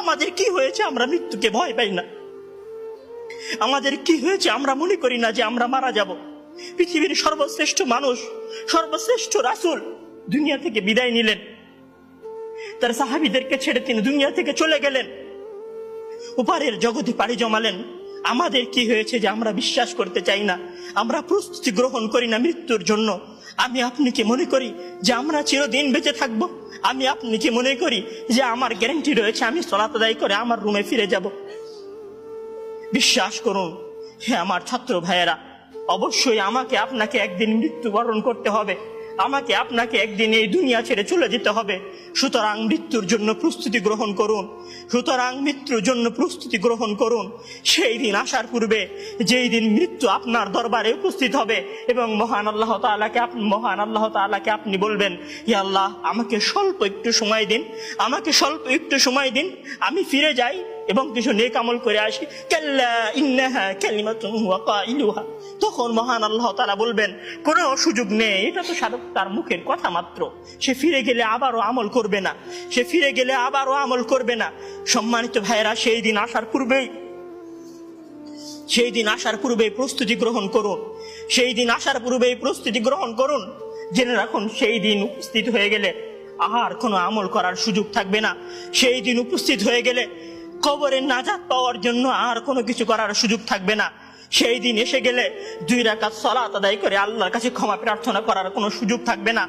আমাদের কি হয়েছে আমরা মৃত্যুকে ভয় পাই না? আমাদের কি হয়েছে আমরা মনে করি না যে আমরা মারা যাব? পৃথিবীর সর্বশ্রেষ্ঠ মানুষ, সর্বশ্রেষ্ঠ রাসূল দুনিয়া থেকে বিদায় নিলেন, তার সাহাবীদেরকে ছেড়ে তিনি দুনিয়া থেকে চলে গেলেন, উপরের জগতে পাড়ি জমালেন। আমাদের কি হয়েছে যে আমরা বিশ্বাস করতে চাই না, আমরা প্রস্তুতি গ্রহণ করি না মৃত্যুর জন্য? আমি আপনি কি মনে করি যে আমরা চিরদিন বেঁচে থাকব? আমি আপনি কি মনে করি যে আমার গ্যারান্টি রয়েছে আমি সালাত আদায় করে আমার রুমে ফিরে যাব? বিশ্বাস করুন হে আমার ছাত্র ভাইয়েরা, অবশ্যই আমাকে আপনাকে একদিন মৃত্যুবরণ করতে হবে, আমাকে আপনাকে একদিন এই দুনিয়া ছেড়ে চলে যেতে হবে। সুতরাং মৃত্যুর জন্য প্রস্তুতি গ্রহণ করুন, সুতরাং মৃত্যুর জন্য প্রস্তুতি গ্রহণ করুন। সেই দিন আসার পূর্বে, যেই দিন মৃত্যু আপনার দরবারে উপস্থিত হবে এবং মহান আল্লাহ তাআলাকে আপনি বলবেন, ইয়া আল্লাহ আমাকে স্বল্প একটু সময় দিন, আমাকে স্বল্প একটু সময় দিন, আমি ফিরে যাই এবং কিছু নেক আমল করে আসি। কাল্লা ইন্নাহা কালিমাতুন হুয়া কাইলুহা। তখন মহান আল্লাহ তাআলা বলবেন, কোনো সুযোগ নেই, এটা তো তার মুখের কথা মাত্র, সে ফিরে গেলে আবারও আমল করবে না, সে ফিরে গেলে আবারও আমল করবে না। সম্মানিত ভাইয়েরা, সেই দিন আসার পূর্বেই প্রস্তুতি গ্রহণ করুন, সেই দিন আসার পূর্বেই প্রস্তুতি গ্রহণ করুন। জেনে রাখুন, সেই দিন উপস্থিত হয়ে গেলে আর কোনো আমল করার সুযোগ থাকবে না। সেই দিন উপস্থিত হয়ে গেলে কবরে নাজাত পাওয়ার জন্য আর কোনো কিছু করার সুযোগ থাকবে না। সেই দিন এসে গেলে 2 রাকাত সালাত আদায় করে আল্লাহর কাছে ক্ষমা প্রার্থনা করার কোনো সুযোগ থাকবে না।